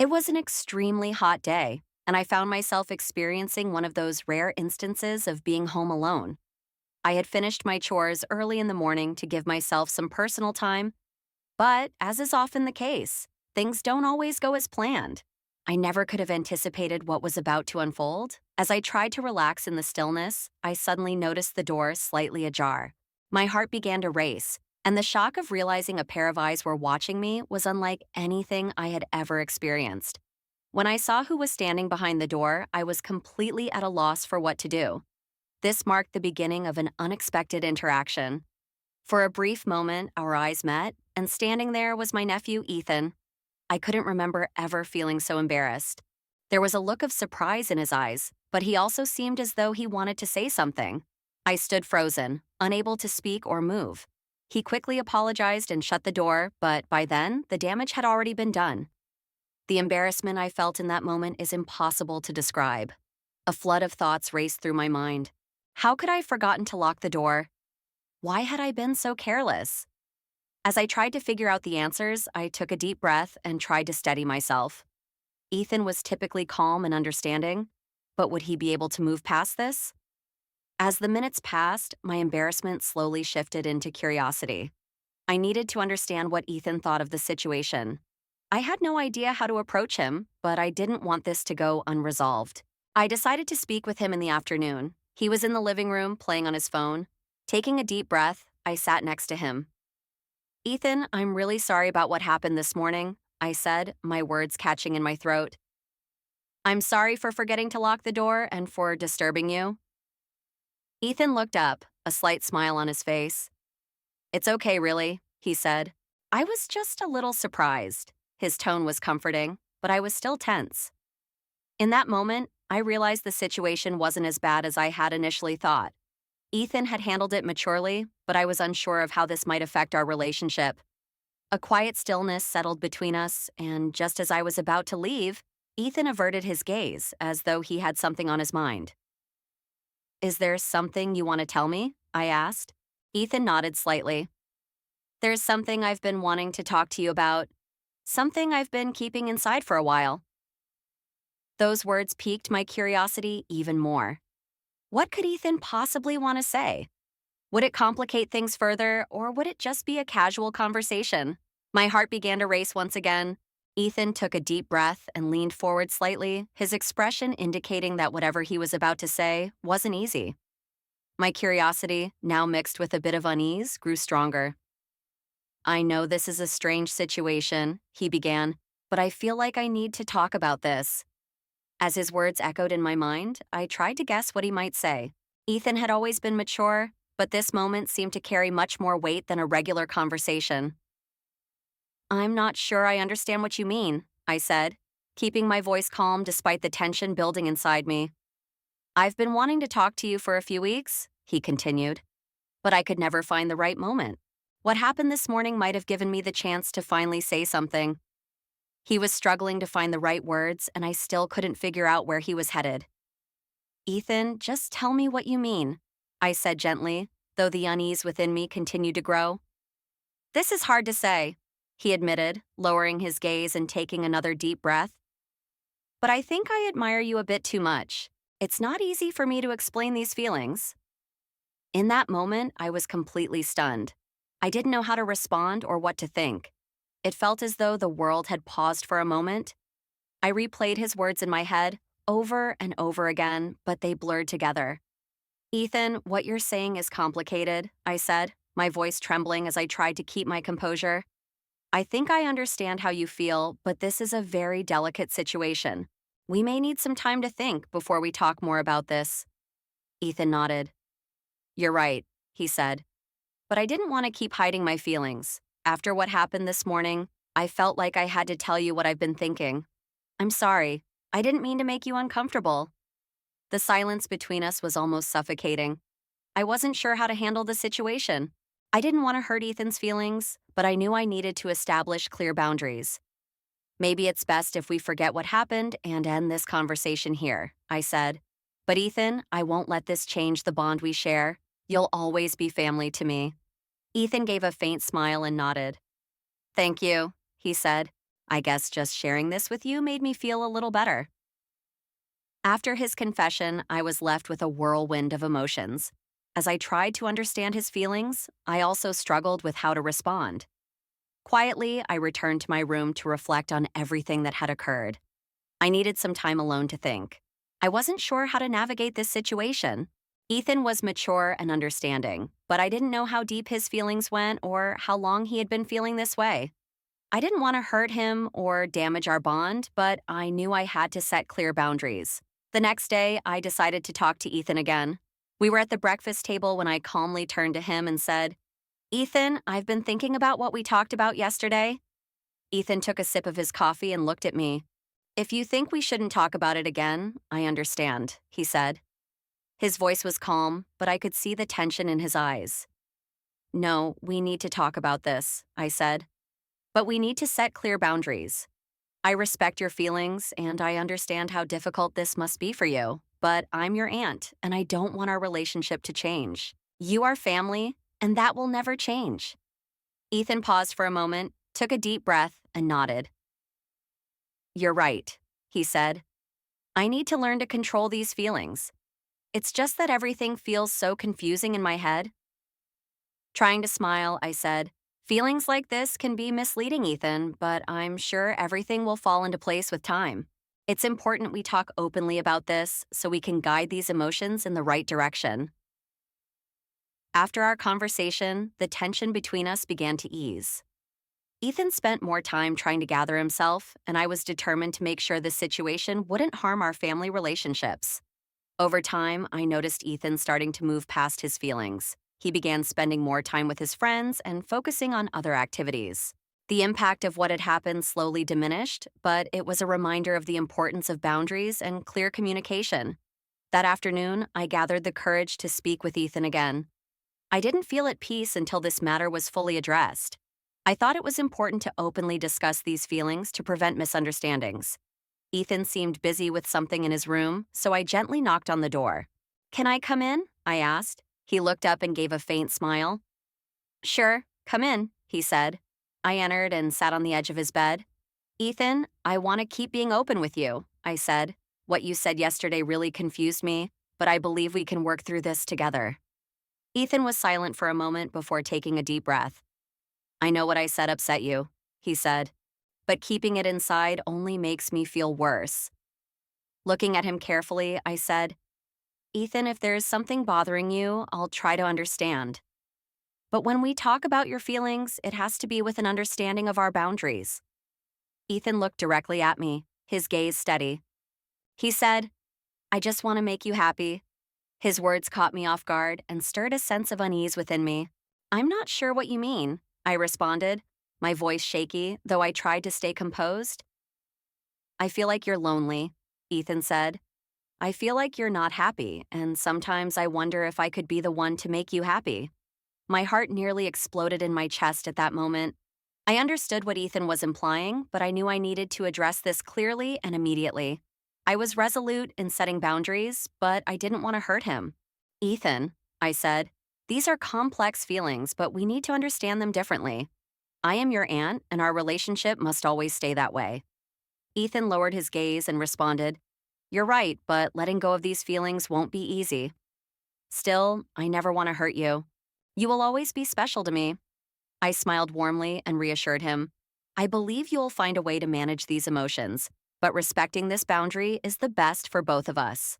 It was an extremely hot day, and I found myself experiencing one of those rare instances of being home alone. I had finished my chores early in the morning to give myself some personal time, but as is often the case, things don't always go as planned. I never could have anticipated what was about to unfold. As I tried to relax in the stillness, I suddenly noticed the door slightly ajar. My heart began to race, and the shock of realizing a pair of eyes were watching me was unlike anything I had ever experienced. When I saw who was standing behind the door, I was completely at a loss for what to do. This marked the beginning of an unexpected interaction. For a brief moment, our eyes met, and standing there was my nephew, Ethan. I couldn't remember ever feeling so embarrassed. There was a look of surprise in his eyes, but he also seemed as though he wanted to say something. I stood frozen, unable to speak or move. He quickly apologized and shut the door, but by then, the damage had already been done. The embarrassment I felt in that moment is impossible to describe. A flood of thoughts raced through my mind. How could I have forgotten to lock the door? Why had I been so careless? As I tried to figure out the answers, I took a deep breath and tried to steady myself. Ethan was typically calm and understanding, but would he be able to move past this? As the minutes passed, my embarrassment slowly shifted into curiosity. I needed to understand what Ethan thought of the situation. I had no idea how to approach him, but I didn't want this to go unresolved. I decided to speak with him in the afternoon. He was in the living room playing on his phone. Taking a deep breath, I sat next to him. "Ethan, I'm really sorry about what happened this morning," I said, my words catching in my throat. "I'm sorry for forgetting to lock the door and for disturbing you." Ethan looked up, a slight smile on his face. "It's okay, really," he said. I was just a little surprised. His tone was comforting, but I was still tense. In that moment, I realized the situation wasn't as bad as I had initially thought. Ethan had handled it maturely, but I was unsure of how this might affect our relationship. A quiet stillness settled between us, and just as I was about to leave, Ethan averted his gaze as though he had something on his mind. "Is there something you want to tell me?" I asked. Ethan nodded slightly. "There's something I've been wanting to talk to you about. Something I've been keeping inside for a while." Those words piqued my curiosity even more. What could Ethan possibly want to say? Would it complicate things further, or would it just be a casual conversation? My heart began to race once again. Ethan took a deep breath and leaned forward slightly, his expression indicating that whatever he was about to say wasn't easy. My curiosity, now mixed with a bit of unease, grew stronger. "I know this is a strange situation," he began, "but I feel like I need to talk about this." As his words echoed in my mind, I tried to guess what he might say. Ethan had always been mature, but this moment seemed to carry much more weight than a regular conversation. "I'm not sure I understand what you mean," I said, keeping my voice calm despite the tension building inside me. "I've been wanting to talk to you for a few weeks," he continued, "but I could never find the right moment. What happened this morning might have given me the chance to finally say something." He was struggling to find the right words, and I still couldn't figure out where he was headed. "Ethan, just tell me what you mean," I said gently, though the unease within me continued to grow. "This is hard to say," he admitted, lowering his gaze and taking another deep breath. "But I think I admire you a bit too much. It's not easy for me to explain these feelings." In that moment, I was completely stunned. I didn't know how to respond or what to think. It felt as though the world had paused for a moment. I replayed his words in my head over and over again, but they blurred together. "Ethan, what you're saying is complicated," I said, my voice trembling as I tried to keep my composure. "I think I understand how you feel, but this is a very delicate situation. We may need some time to think before we talk more about this." Ethan nodded. "You're right," he said. But I didn't want to keep hiding my feelings. After what happened this morning, I felt like I had to tell you what I've been thinking. "I'm sorry. I didn't mean to make you uncomfortable." The silence between us was almost suffocating. I wasn't sure how to handle the situation. I didn't want to hurt Ethan's feelings, but I knew I needed to establish clear boundaries. "Maybe it's best if we forget what happened and end this conversation here," I said. "But Ethan, I won't let this change the bond we share. You'll always be family to me." Ethan gave a faint smile and nodded. "Thank you," he said. I guess just sharing this with you made me feel a little better. After his confession, I was left with a whirlwind of emotions. As I tried to understand his feelings, I also struggled with how to respond. Quietly, I returned to my room to reflect on everything that had occurred. I needed some time alone to think. I wasn't sure how to navigate this situation. Ethan was mature and understanding, but I didn't know how deep his feelings went or how long he had been feeling this way. I didn't want to hurt him or damage our bond, but I knew I had to set clear boundaries. The next day, I decided to talk to Ethan again. We were at the breakfast table when I calmly turned to him and said, "Ethan, I've been thinking about what we talked about yesterday." Ethan took a sip of his coffee and looked at me. "If you think we shouldn't talk about it again, I understand," he said. His voice was calm, but I could see the tension in his eyes. "No, we need to talk about this," I said. "But we need to set clear boundaries. I respect your feelings, and I understand how difficult this must be for you, but I'm your aunt, and I don't want our relationship to change. You are family, and that will never change." Ethan paused for a moment, took a deep breath, and nodded. "You're right," he said. "I need to learn to control these feelings. It's just that everything feels so confusing in my head." Trying to smile, I said, "Feelings like this can be misleading, Ethan, but I'm sure everything will fall into place with time. It's important we talk openly about this so we can guide these emotions in the right direction." After our conversation, the tension between us began to ease. Ethan spent more time trying to gather himself, and I was determined to make sure the situation wouldn't harm our family relationships. Over time, I noticed Ethan starting to move past his feelings. He began spending more time with his friends and focusing on other activities. The impact of what had happened slowly diminished, but it was a reminder of the importance of boundaries and clear communication. That afternoon, I gathered the courage to speak with Ethan again. I didn't feel at peace until this matter was fully addressed. I thought it was important to openly discuss these feelings to prevent misunderstandings. Ethan seemed busy with something in his room, so I gently knocked on the door. "Can I come in?" I asked. He looked up and gave a faint smile. "Sure, come in," he said. I entered and sat on the edge of his bed. "Ethan, I want to keep being open with you," I said. "What you said yesterday really confused me, but I believe we can work through this together." Ethan was silent for a moment before taking a deep breath. "I know what I said upset you," he said, "but keeping it inside only makes me feel worse." Looking at him carefully, I said, "Ethan, if there is something bothering you, I'll try to understand. But when we talk about your feelings, it has to be with an understanding of our boundaries." Ethan looked directly at me, his gaze steady. He said, "I just want to make you happy." His words caught me off guard and stirred a sense of unease within me. "I'm not sure what you mean," I responded, my voice shaky, though I tried to stay composed. "I feel like you're lonely," Ethan said. "I feel like you're not happy, and sometimes I wonder if I could be the one to make you happy." My heart nearly exploded in my chest at that moment. I understood what Ethan was implying, but I knew I needed to address this clearly and immediately. I was resolute in setting boundaries, but I didn't want to hurt him. "Ethan," I said, "these are complex feelings, but we need to understand them differently. I am your aunt, and our relationship must always stay that way." Ethan lowered his gaze and responded, "You're right, but letting go of these feelings won't be easy. Still, I never want to hurt you. You will always be special to me." I smiled warmly and reassured him, "I believe you'll find a way to manage these emotions, but respecting this boundary is the best for both of us."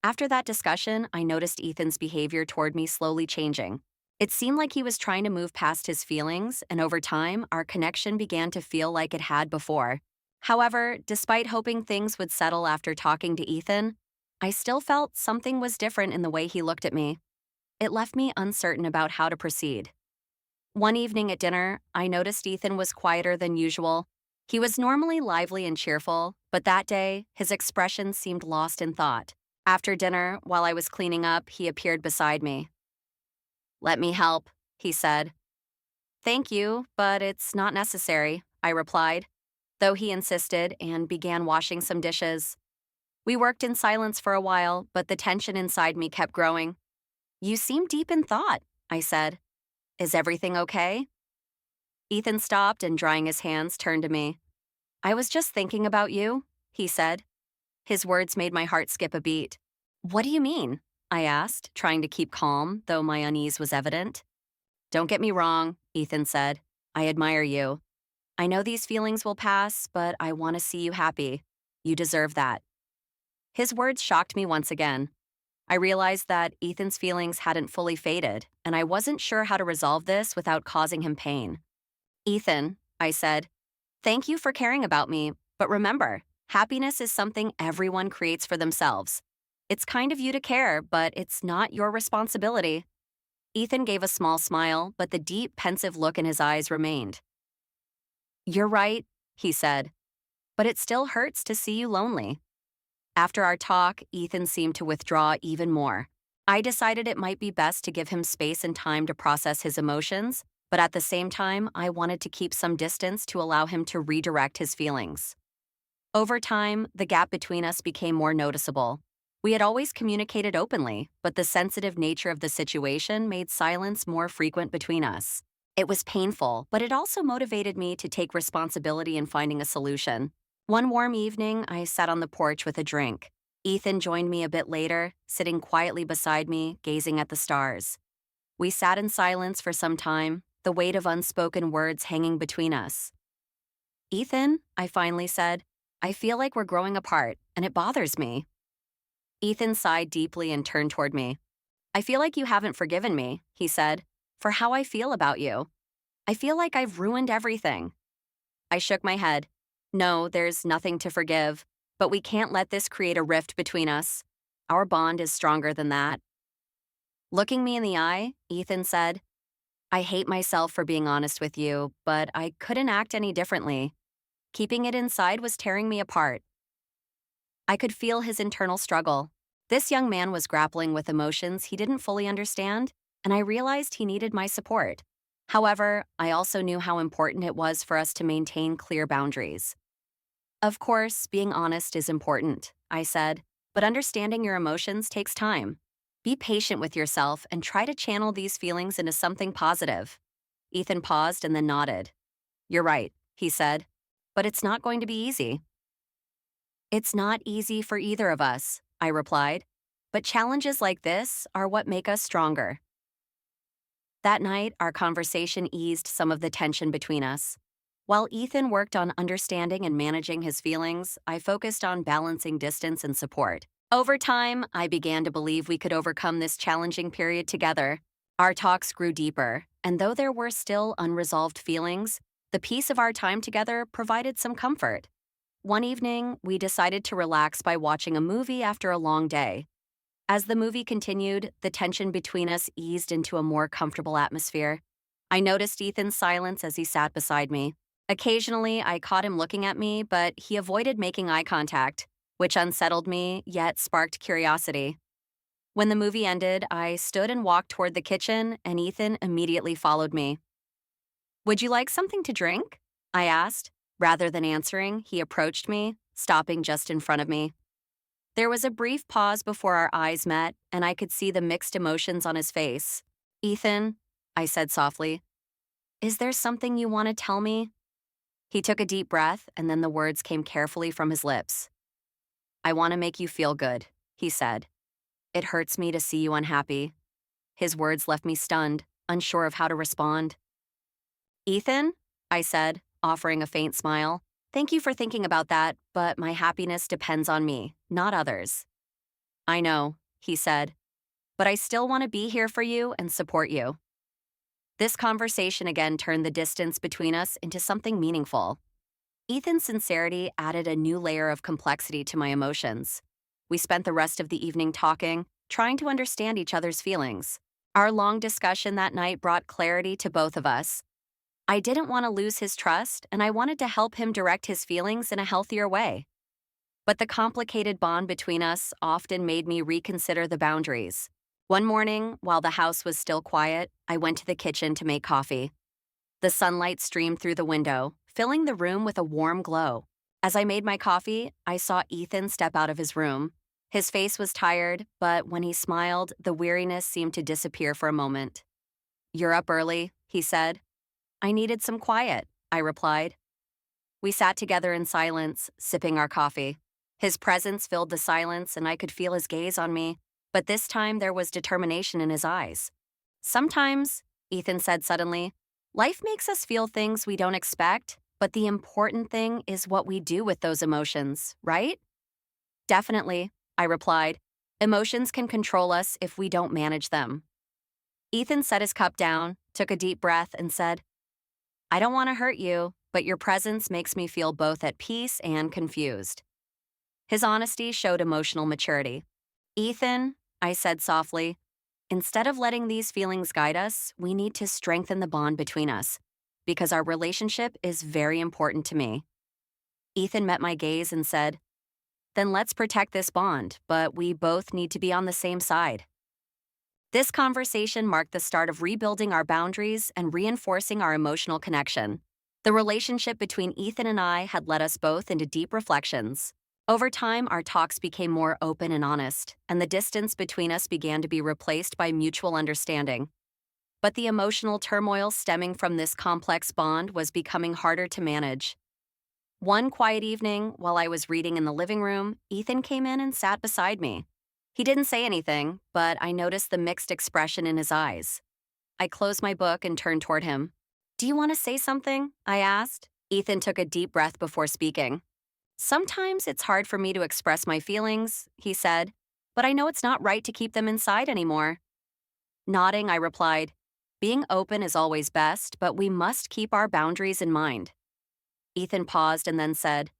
After that discussion, I noticed Ethan's behavior toward me slowly changing. It seemed like he was trying to move past his feelings, and over time, our connection began to feel like it had before. However, despite hoping things would settle after talking to Ethan, I still felt something was different in the way he looked at me. It left me uncertain about how to proceed. One evening at dinner, I noticed Ethan was quieter than usual. He was normally lively and cheerful, but that day, his expression seemed lost in thought. After dinner, while I was cleaning up, he appeared beside me. "Let me help," he said. "Thank you, but it's not necessary," I replied, though he insisted and began washing some dishes. We worked in silence for a while, but the tension inside me kept growing. "You seem deep in thought," I said. "Is everything okay?" Ethan stopped and, drying his hands, turned to me. I was just thinking about you, he said. His words made my heart skip a beat. What do you mean? I asked, trying to keep calm, though my unease was evident. Don't get me wrong, Ethan said. I admire you. I know these feelings will pass, but I want to see you happy. You deserve that. His words shocked me once again. I realized that Ethan's feelings hadn't fully faded, and I wasn't sure how to resolve this without causing him pain. Ethan, I said, thank you for caring about me, but remember, happiness is something everyone creates for themselves. It's kind of you to care, but it's not your responsibility. Ethan gave a small smile, but the deep, pensive look in his eyes remained. You're right, he said, but it still hurts to see you lonely. After our talk, Ethan seemed to withdraw even more. I decided it might be best to give him space and time to process his emotions, but at the same time, I wanted to keep some distance to allow him to redirect his feelings. Over time, the gap between us became more noticeable. We had always communicated openly, but the sensitive nature of the situation made silence more frequent between us. It was painful, but it also motivated me to take responsibility in finding a solution. One warm evening, I sat on the porch with a drink. Ethan joined me a bit later, sitting quietly beside me, gazing at the stars. We sat in silence for some time, the weight of unspoken words hanging between us. Ethan, I finally said, I feel like we're growing apart, and it bothers me. Ethan sighed deeply and turned toward me. I feel like you haven't forgiven me, he said, for how I feel about you. I feel like I've ruined everything. I shook my head. No, there's nothing to forgive, but we can't let this create a rift between us. Our bond is stronger than that. Looking me in the eye, Ethan said, I hate myself for being honest with you, but I couldn't act any differently. Keeping it inside was tearing me apart. I could feel his internal struggle. This young man was grappling with emotions he didn't fully understand, and I realized he needed my support. However, I also knew how important it was for us to maintain clear boundaries. Of course, being honest is important, I said, but understanding your emotions takes time. Be patient with yourself and try to channel these feelings into something positive. Ethan paused and then nodded. You're right, he said, but it's not going to be easy. It's not easy for either of us, I replied, but challenges like this are what make us stronger. That night, our conversation eased some of the tension between us. While Ethan worked on understanding and managing his feelings, I focused on balancing distance and support. Over time, I began to believe we could overcome this challenging period together. Our talks grew deeper, and though there were still unresolved feelings, the peace of our time together provided some comfort. One evening, we decided to relax by watching a movie after a long day. As the movie continued, the tension between us eased into a more comfortable atmosphere. I noticed Ethan's silence as he sat beside me. Occasionally, I caught him looking at me, but he avoided making eye contact, which unsettled me, yet sparked curiosity. When the movie ended, I stood and walked toward the kitchen, and Ethan immediately followed me. Would you like something to drink? I asked. Rather than answering, he approached me, stopping just in front of me. There was a brief pause before our eyes met, and I could see the mixed emotions on his face. Ethan, I said softly, is there something you want to tell me? He took a deep breath, and then the words came carefully from his lips. I want to make you feel good, he said. It hurts me to see you unhappy. His words left me stunned, unsure of how to respond. Ethan, I said, offering a faint smile. Thank you for thinking about that, but my happiness depends on me, not others. I know, he said, but I still want to be here for you and support you. This conversation again turned the distance between us into something meaningful. Ethan's sincerity added a new layer of complexity to my emotions. We spent the rest of the evening talking, trying to understand each other's feelings. Our long discussion that night brought clarity to both of us. I didn't want to lose his trust, and I wanted to help him direct his feelings in a healthier way. But the complicated bond between us often made me reconsider the boundaries. One morning, while the house was still quiet, I went to the kitchen to make coffee. The sunlight streamed through the window, filling the room with a warm glow. As I made my coffee, I saw Ethan step out of his room. His face was tired, but when he smiled, the weariness seemed to disappear for a moment. You're up early, he said. I needed some quiet, I replied. We sat together in silence, sipping our coffee. His presence filled the silence, and I could feel his gaze on me, but this time there was determination in his eyes. Sometimes, Ethan said suddenly, life makes us feel things we don't expect, but the important thing is what we do with those emotions, right? Definitely, I replied. Emotions can control us if we don't manage them. Ethan set his cup down, took a deep breath, and said, I don't want to hurt you, but your presence makes me feel both at peace and confused. His honesty showed emotional maturity. Ethan, I said softly, instead of letting these feelings guide us, we need to strengthen the bond between us, because our relationship is very important to me. Ethan met my gaze and said, then let's protect this bond, but we both need to be on the same side. This conversation marked the start of rebuilding our boundaries and reinforcing our emotional connection. The relationship between Ethan and I had led us both into deep reflections. Over time, our talks became more open and honest, and the distance between us began to be replaced by mutual understanding. But the emotional turmoil stemming from this complex bond was becoming harder to manage. One quiet evening, while I was reading in the living room, Ethan came in and sat beside me. He didn't say anything, but I noticed the mixed expression in his eyes. I closed my book and turned toward him. Do you want to say something? I asked. Ethan took a deep breath before speaking. Sometimes it's hard for me to express my feelings, he said, but I know it's not right to keep them inside anymore. Nodding, I replied, being open is always best, but we must keep our boundaries in mind. Ethan paused and then said,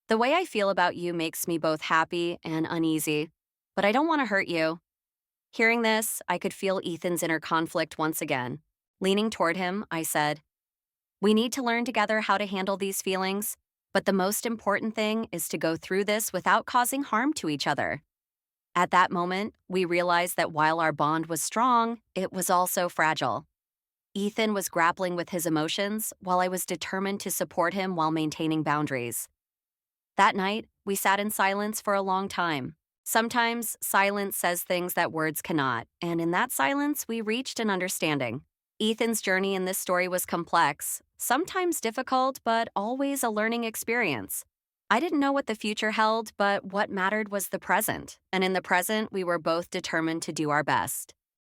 the way I feel about you makes me both happy and uneasy, but I don't want to hurt you. Hearing this, I could feel Ethan's inner conflict once again. Leaning toward him, I said, we need to learn together how to handle these feelings, but the most important thing is to go through this without causing harm to each other. At that moment, we realized that while our bond was strong, it was also fragile. Ethan was grappling with his emotions, while I was determined to support him while maintaining boundaries. That night, we sat in silence for a long time. Sometimes, silence says things that words cannot, and in that silence, we reached an understanding. Ethan's journey in this story was complex, sometimes difficult, but always a learning experience. I didn't know what the future held, but what mattered was the present, and in the present, we were both determined to do our best.